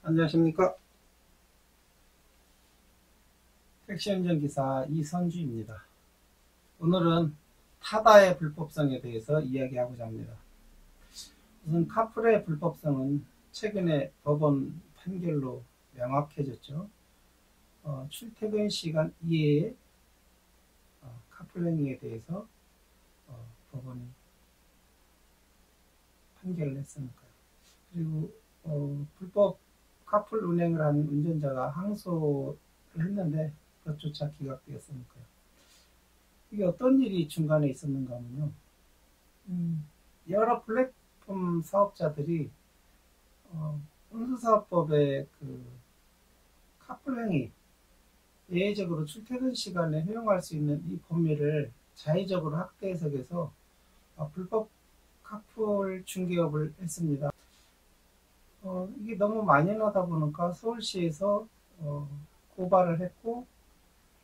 안녕하십니까. 택시 운전기사 이선주입니다. 오늘은 타다의 불법성에 대해서 이야기하고자 합니다. 우선 카풀의 불법성은 최근에 법원 판결로 명확해졌죠. 출퇴근 시간 이외에 카풀 행위에 대해서 법원이 판결을 했으니까요. 그리고 불법 카풀 운행을 한 운전자가 항소를 했는데 그것조차 기각되었으니까요. 이게 어떤 일이 중간에 있었는가 하면요. 여러 플랫폼 사업자들이 운수사업법의 그 카풀 행위, 예외적으로 출퇴근 시간에 허용할 수 있는 이 범위를 자의적으로 확대 해석해서 불법 카풀 중개업을 했습니다. 이게 너무 만연하다 보니까 서울시에서 고발을 했고,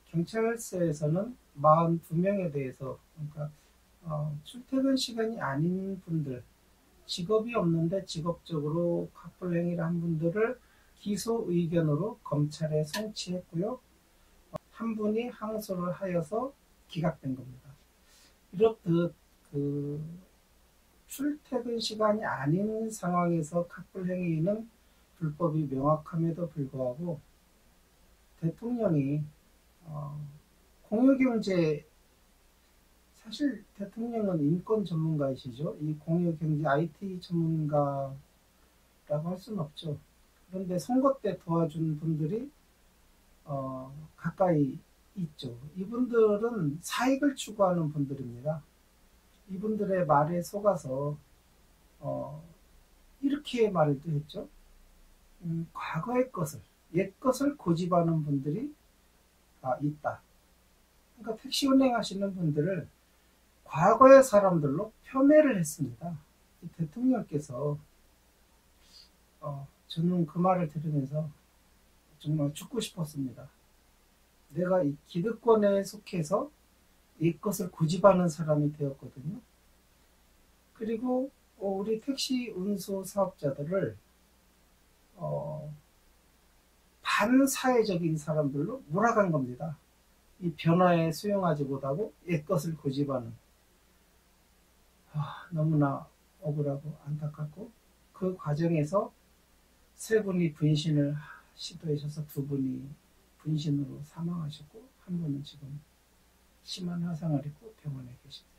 경찰서에서는 42명에 대해서, 그러니까 출퇴근 시간이 아닌 분들, 직업이 없는데 직업적으로 카풀 행위를 한 분들을 기소 의견으로 검찰에 송치했고요. 한 분이 항소를 하여서 기각된 겁니다. 이렇듯 출퇴근 시간이 아닌 상황에서 카풀 행위는 불법이 명확함에도 불구하고 대통령이 공유경제, 사실 대통령은 인권 전문가이시죠. 이 공유경제 IT 전문가라고 할 수는 없죠. 그런데 선거 때 도와준 분들이 가까이 있죠. 이분들은 사익을 추구하는 분들입니다. 이분들의 말에 속아서 이렇게 말도 했죠. 과거의 것을, 옛 것을 고집하는 분들이 있다. 그러니까 택시 운행하시는 분들을 과거의 사람들로 폄훼를 했습니다. 대통령께서 저는 그 말을 들으면서 정말 죽고 싶었습니다. 내가 이 기득권에 속해서 이 것을 고집하는 사람이 되었거든요. 그리고 우리 택시 운수 사업자들을 반사회적인 사람들로 몰아간 겁니다. 이 변화에 수용하지 못하고 옛 것을 고집하는, 너무나 억울하고 안타깝고, 그 과정에서 세 분이 분신을 시도하셔서 두 분이 분신으로 사망하셨고, 한 분은 지금 심한 화상을 입고 병원에 계십니다.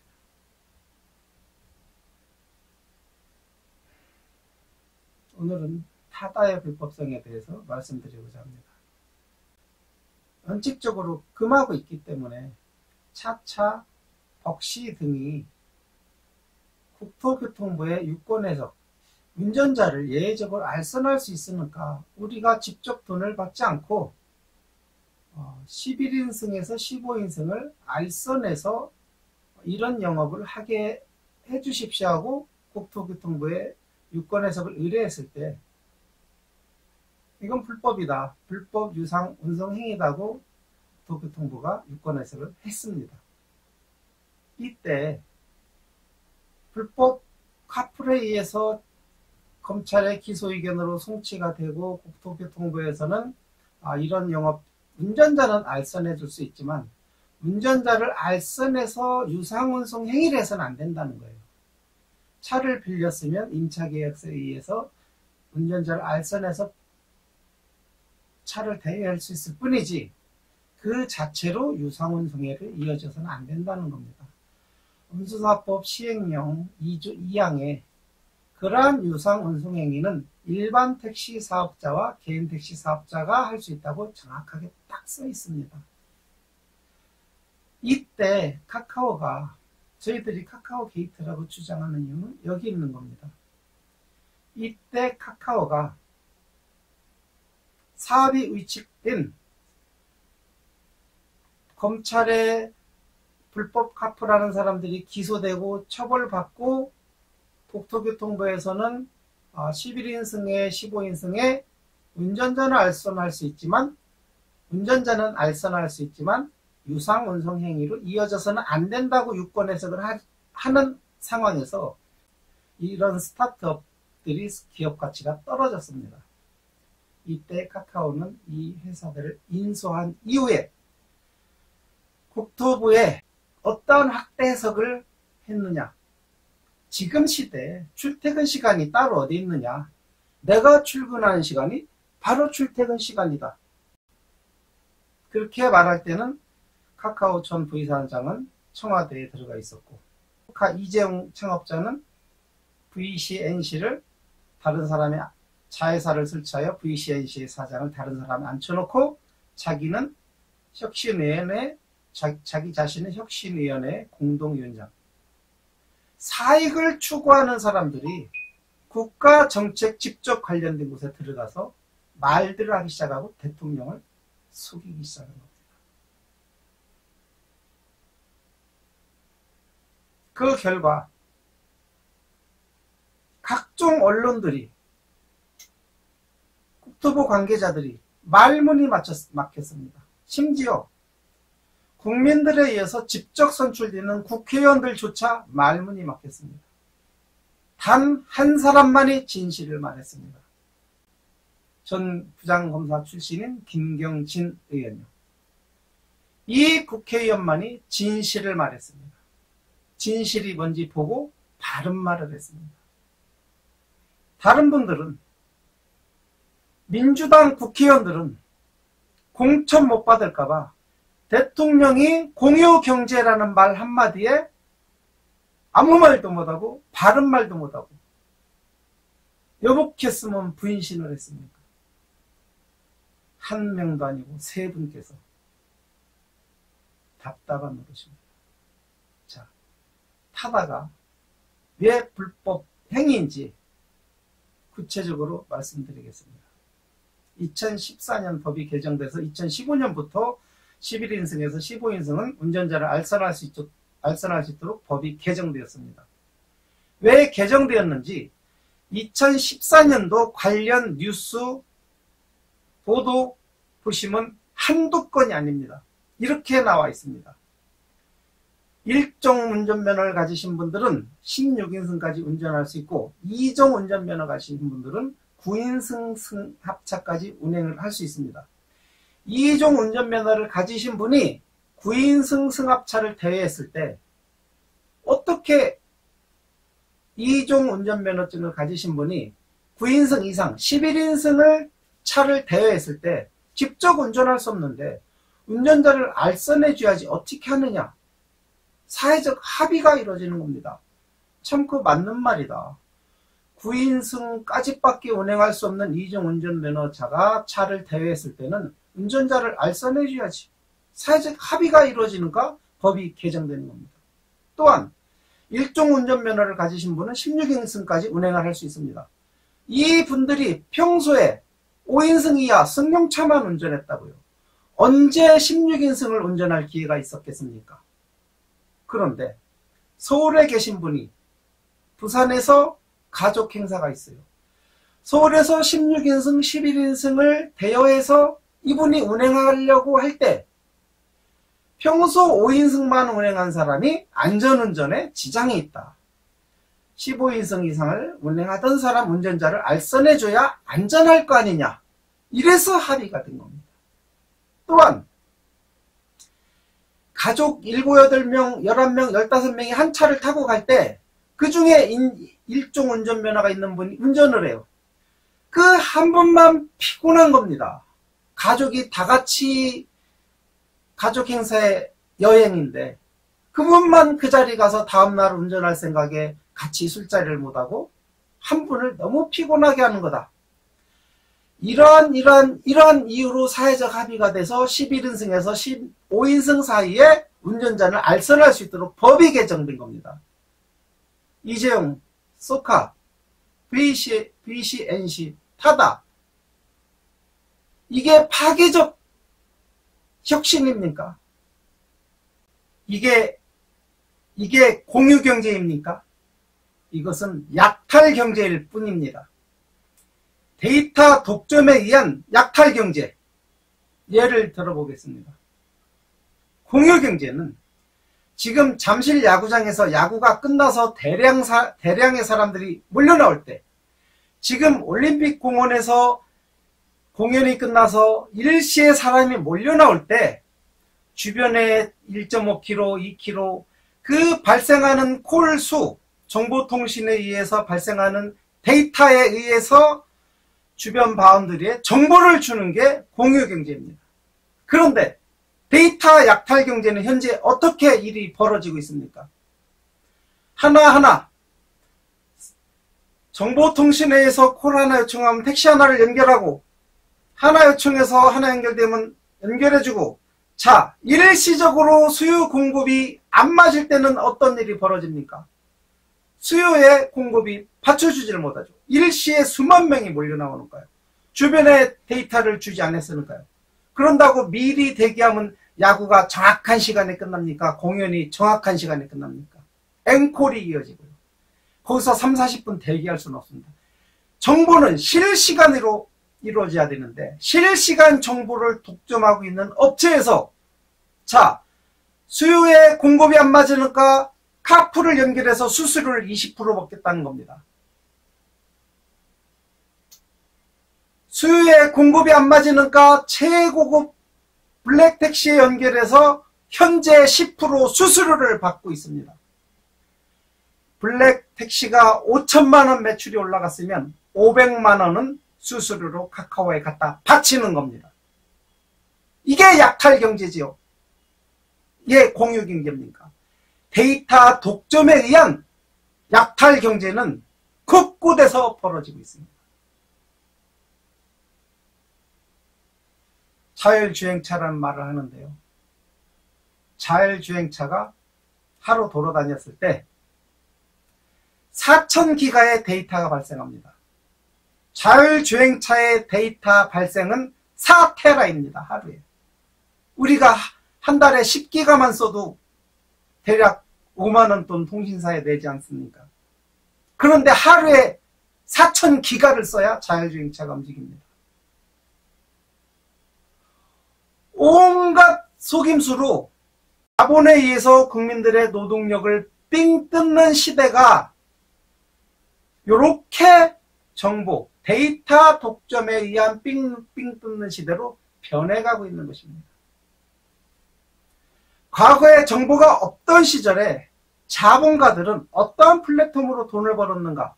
오늘은 타다의 불법성에 대해서 말씀드리고자 합니다. 원칙적으로 금하고 있기 때문에 차차, 벅시 등이 국토교통부의 유권해석, 운전자를 예외적으로 알선할 수 있으니까 우리가 직접 돈을 받지 않고 11인승에서 15인승을 알선해서 이런 영업을 하게 해주십시오 하고 국토교통부에 유권해석을 의뢰했을 때 이건 불법이다, 불법 유상 운송 행위다고 국토교통부가 유권해석을 했습니다. 이때 불법 카풀에 의해서 검찰의 기소 의견으로 송치가 되고 국토교통부에서는 이런 영업, 운전자는 알선해 줄 수 있지만 운전자를 알선해서 유상운송 행위를 해서는 안 된다는 거예요. 차를 빌렸으면 임차계약서에 의해서 운전자를 알선해서 차를 대여할 수 있을 뿐이지 그 자체로 유상운송행위를 이어져서는 안 된다는 겁니다. 운수사법 시행령 2조 2항에 그러한 유상운송행위는 일반 택시 사업자와 개인 택시 사업자가 할 수 있다고 정확하게 딱 써 있습니다. 이때 카카오가, 저희들이 카카오 게이트라고 주장하는 이유는 여기 있는 겁니다. 이때 카카오가 사업이 위축된 검찰의 불법 카풀하는 사람들이 기소되고 처벌받고 국토교통부에서는 11인승에 15인승에 운전자는 알선할 수 있지만 유상운송 행위로 이어져서는 안 된다고 유권 해석을 하는 상황에서 이런 스타트업들이 기업 가치가 떨어졌습니다. 이때 카카오는 이 회사들을 인수한 이후에 국토부에 어떠한 확대 해석을 했느냐. 지금 시대에 출퇴근 시간이 따로 어디 있느냐. 내가 출근하는 시간이 바로 출퇴근 시간이다. 그렇게 말할 때는 카카오 전 부회장은 청와대에 들어가 있었고, 이재용 창업자는 VCNC를 다른 사람의 자회사를 설치하여 VCNC의 사장을 다른 사람에 앉혀놓고 자기는 혁신위원회, 자기 자신의 혁신위원회 공동위원장. 사익을 추구하는 사람들이 국가 정책 직접 관련된 곳에 들어가서 말들을 하기 시작하고 대통령을 속이기 시작한 겁니다. 그 결과 각종 언론들이, 국토부 관계자들이 말문이 막혔습니다. 심지어 국민들에 의해서 직접 선출되는 국회의원들조차 말문이 막혔습니다. 단 한 사람만이 진실을 말했습니다. 전 부장검사 출신인 김경진 의원이요. 이 국회의원만이 진실을 말했습니다. 진실이 뭔지 보고 바른 말을 했습니다. 다른 분들은, 민주당 국회의원들은 공천 못 받을까봐 대통령이 공유경제라는 말 한마디에 아무 말도 못하고 바른 말도 못하고 여복했으면 부인신을 했습니까? 한 명도 아니고 세 분께서 답답한 노릇입니다. 자, 타다가 왜 불법 행위인지 구체적으로 말씀드리겠습니다. 2014년 법이 개정돼서 2015년부터 11인승에서 15인승은 운전자를 알선할 수 있도록 법이 개정되었습니다. 왜 개정되었는지 2014년도 관련 뉴스 보도 보시면 한두 건이 아닙니다. 이렇게 나와 있습니다. 1종 운전면허를 가지신 분들은 16인승까지 운전할 수 있고 2종 운전면허 가지신 분들은 9인승 합차까지 운행을 할 수 있습니다. 2종 운전면허를 가지신 분이 9인승 승합차를 대회했을 때 어떻게 2종 운전면허증을 가지신 분이 9인승 이상 11인승을 차를 대회했을 때 직접 운전할 수 없는데 운전자를 알선해 줘야지 어떻게 하느냐. 사회적 합의가 이루어지는 겁니다. 참 그 맞는 말이다. 9인승까지밖에 운행할 수 없는 2종 운전면허차가 차를 대회했을 때는 운전자를 알선해 줘야지. 사회적 합의가 이루어지는가 법이 개정되는 겁니다. 또한 1종 운전면허를 가지신 분은 16인승까지 운행을 할 수 있습니다. 이 분들이 평소에 5인승 이하 승용차만 운전했다고요. 언제 16인승을 운전할 기회가 있었겠습니까? 그런데 서울에 계신 분이 부산에서 가족 행사가 있어요. 서울에서 16인승, 11인승을 대여해서 이분이 운행하려고 할 때 평소 5인승만 운행한 사람이 안전운전에 지장이 있다. 15인승 이상을 운행하던 사람 운전자를 알선해줘야 안전할 거 아니냐. 이래서 합의가 된 겁니다. 또한 가족 7, 8명, 11명, 15명이 한 차를 타고 갈 때 그 중에 1종 운전면허가 있는 분이 운전을 해요. 그 한 분만 피곤한 겁니다. 가족이 다 같이 가족 행사에 여행인데 그분만 그 자리 가서 다음날 운전할 생각에 같이 술자리를 못하고 한 분을 너무 피곤하게 하는 거다. 이러한 이유로 사회적 합의가 돼서 11인승에서 15인승 사이에 운전자를 알선할 수 있도록 법이 개정된 겁니다. 이재용, 소카, VCNC, 타다. 이게 파괴적 혁신입니까? 이게 공유경제입니까? 이것은 약탈경제일 뿐입니다. 데이터 독점에 의한 약탈경제. 예를 들어보겠습니다. 공유경제는 지금 잠실 야구장에서 야구가 끝나서 대량의 사람들이 몰려나올 때 지금 올림픽 공원에서 공연이 끝나서 일시에 사람이 몰려 나올 때 주변에 1.5km, 2km 그 발생하는 콜 수, 정보통신에 의해서 발생하는 데이터에 의해서 주변 바운더리에 정보를 주는 게 공유경제입니다. 그런데 데이터 약탈 경제는 현재 어떻게 일이 벌어지고 있습니까? 하나하나 정보통신회에서 콜 하나 요청하면 택시 하나를 연결하고 하나 요청해서 하나 연결되면 연결해주고, 자, 일시적으로 수요 공급이 안 맞을 때는 어떤 일이 벌어집니까? 수요의 공급이 받쳐주지를 못하죠. 일시에 수만 명이 몰려 나오는가요? 주변에 데이터를 주지 않았으니까요. 그런다고 미리 대기하면 야구가 정확한 시간에 끝납니까? 공연이 정확한 시간에 끝납니까? 앵콜이 이어지고요. 거기서 3, 40분 대기할 수는 없습니다. 정보는 실시간으로 이루어져야 되는데 실시간 정보를 독점하고 있는 업체에서, 자, 수요에 공급이 안 맞으니까 카풀을 연결해서 수수료를 20% 먹겠다는 겁니다. 수요에 공급이 안 맞으니까 최고급 블랙택시에 연결해서 현재 10% 수수료를 받고 있습니다. 블랙택시가 5천만 원 매출이 올라갔으면 500만 원은 수수료로 카카오에 갖다 바치는 겁니다. 이게 약탈 경제지요. 이게 공유 경제입니까? 데이터 독점에 의한 약탈 경제는 곳곳에서 벌어지고 있습니다. 자율주행차라는 말을 하는데요. 자율주행차가 하루 돌아다녔을 때 4,000기가의 데이터가 발생합니다. 자율주행차의 데이터 발생은 4테라입니다. 하루에. 우리가 한 달에 10기가만 써도 대략 5만원 돈 통신사에 내지 않습니까? 그런데 하루에 4,000기가를 써야 자율주행차가 움직입니다. 온갖 속임수로 자본에 의해서 국민들의 노동력을 삥 뜯는 시대가 요렇게 정보, 데이터 독점에 의한 삥삥 뜯는 시대로 변해가고 있는 것입니다. 과거에 정보가 없던 시절에 자본가들은 어떠한 플랫폼으로 돈을 벌었는가?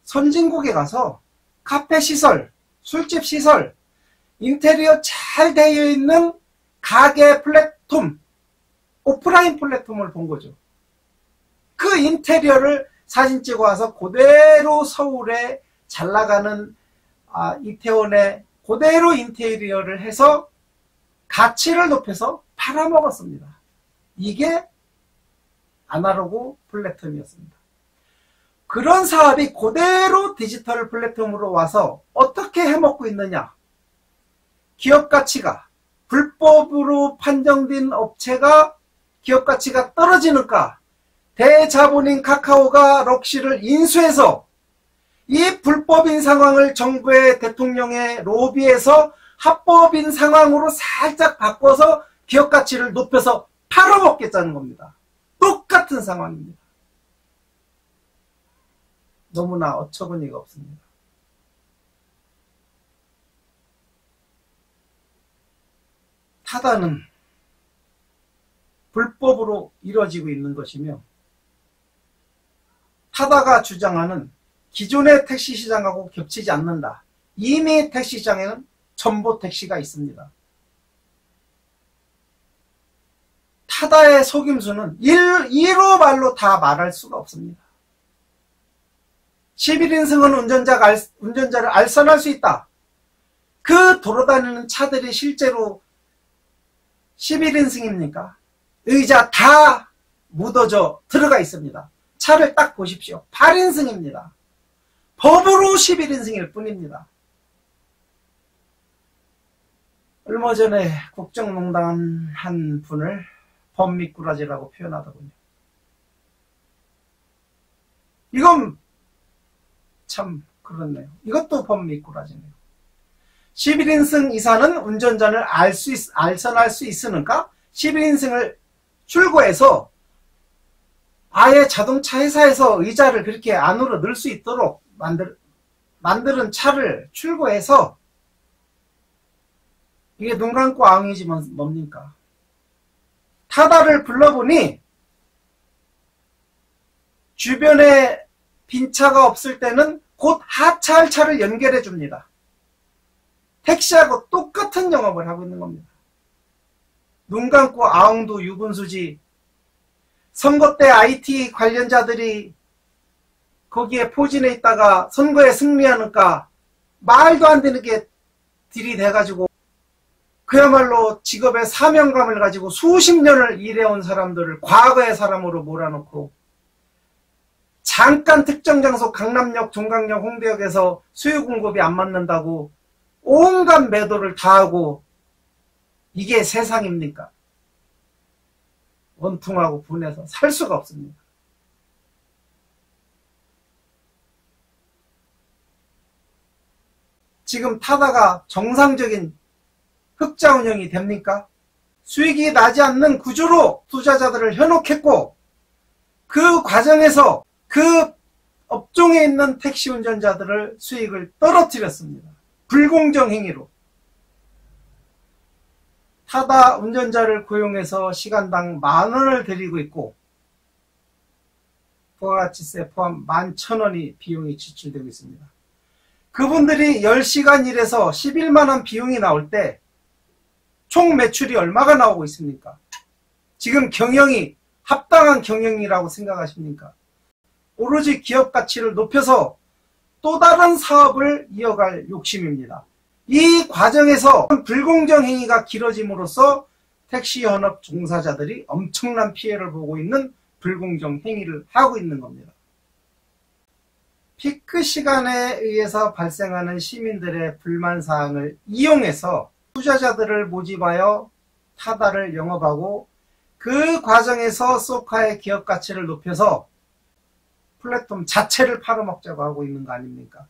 선진국에 가서 카페 시설, 술집 시설, 인테리어 잘 되어 있는 가게 플랫폼, 오프라인 플랫폼을 본 거죠. 그 인테리어를 사진 찍어 와서 그대로 서울에 잘 나가는 이태원에 그대로 인테리어를 해서 가치를 높여서 팔아먹었습니다. 이게 아날로그 플랫폼이었습니다. 그런 사업이 그대로 디지털 플랫폼으로 와서 어떻게 해먹고 있느냐? 기업 가치가 불법으로 판정된 업체가 기업 가치가 떨어지니까 대자본인 카카오가 럭시를 인수해서 이 불법인 상황을 정부의 대통령의 로비에서 합법인 상황으로 살짝 바꿔서 기업 가치를 높여서 팔아먹겠다는 겁니다. 똑같은 상황입니다. 너무나 어처구니가 없습니다. 타다는 불법으로 이루어지고 있는 것이며 타다가 주장하는 기존의 택시시장하고 겹치지 않는다. 이미 택시시장에는 전보택시가 있습니다. 타다의 속임수는 이로 말로 다 말할 수가 없습니다. 11인승은 운전자를 알선할 수 있다. 그 돌아다니는 차들이 실제로 11인승입니까? 의자 다 묻어져 들어가 있습니다. 차를 딱 보십시오. 8인승입니다. 법으로 11인승일 뿐입니다. 얼마 전에 국정농단 한 분을 범미꾸라지라고 표현하더군요. 이건 참 그렇네요. 이것도 범미꾸라지네요. 11인승 이사는 운전자를 알선할 수 있으니까 11인승을 출고해서 아예 자동차 회사에서 의자를 그렇게 안으로 넣을 수 있도록 만드는 차를 출고해서 이게 눈 감고 아웅이지만 뭡니까? 타다를 불러보니 주변에 빈 차가 없을 때는 곧 하차할 차를 연결해 줍니다. 택시하고 똑같은 영업을 하고 있는 겁니다. 눈 감고 아웅도 유분수지. 선거 때 IT 관련자들이 거기에 포진해 있다가 선거에 승리하니까 말도 안 되는 게 들이대가지고 그야말로 직업의 사명감을 가지고 수십 년을 일해온 사람들을 과거의 사람으로 몰아놓고 잠깐 특정 장소 강남역, 종강역, 홍대역에서 수요 공급이 안 맞는다고 온갖 매도를 다 하고 이게 세상입니까? 원통하고 분해서 살 수가 없습니다. 지금 타다가 정상적인 흑자 운영이 됩니까? 수익이 나지 않는 구조로 투자자들을 현혹했고 그 과정에서 그 업종에 있는 택시 운전자들을 수익을 떨어뜨렸습니다. 불공정 행위로. 타다 운전자를 고용해서 시간당 10,000원을 드리고 있고 부가가치세 포함 11,000원이 비용이 지출되고 있습니다. 그분들이 10시간 일해서 11만원 비용이 나올 때 총 매출이 얼마가 나오고 있습니까? 지금 경영이 합당한 경영이라고 생각하십니까? 오로지 기업 가치를 높여서 또 다른 사업을 이어갈 욕심입니다. 이 과정에서 불공정 행위가 길어짐으로써 택시 현업 종사자들이 엄청난 피해를 보고 있는 불공정 행위를 하고 있는 겁니다. 피크 시간에 의해서 발생하는 시민들의 불만사항을 이용해서 투자자들을 모집하여 타다를 영업하고 그 과정에서 소카의 기업 가치를 높여서 플랫폼 자체를 팔아먹자고 하고 있는 거 아닙니까?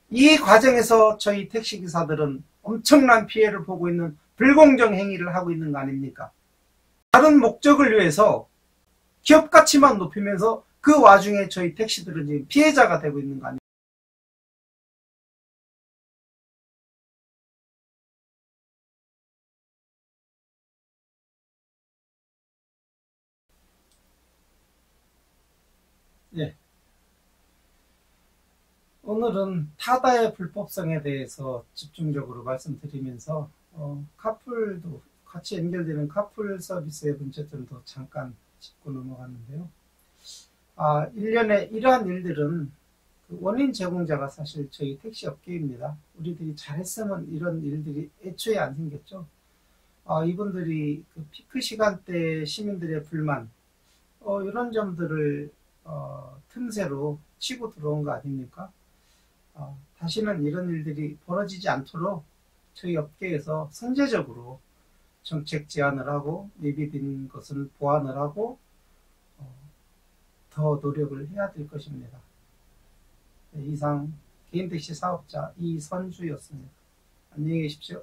이 과정에서 저희 택시기사들은 엄청난 피해를 보고 있는 불공정 행위를 하고 있는 거 아닙니까? 다른 목적을 위해서 기업 가치만 높이면서 그 와중에 저희 택시들은 지금 피해자가 되고 있는 거 아닙니까? 예. 오늘은 타다의 불법성에 대해서 집중적으로 말씀드리면서 카풀도 같이 연결되는 카풀 서비스의 문제점도 잠깐 짚고 넘어갔는데요. 일련의 이러한 일들은 그 원인 제공자가 사실 저희 택시 업계입니다. 우리들이 잘했으면 이런 일들이 애초에 안 생겼죠. 이분들이 그 피크 시간대 시민들의 불만 이런 점들을 틈새로 치고 들어온 거 아닙니까? 다시는 이런 일들이 벌어지지 않도록 저희 업계에서 선제적으로 정책 제안을 하고 미비된 것은 보완을 하고 더 노력을 해야 될 것입니다. 이상 개인택시 사업자 이선주였습니다. 안녕히 계십시오.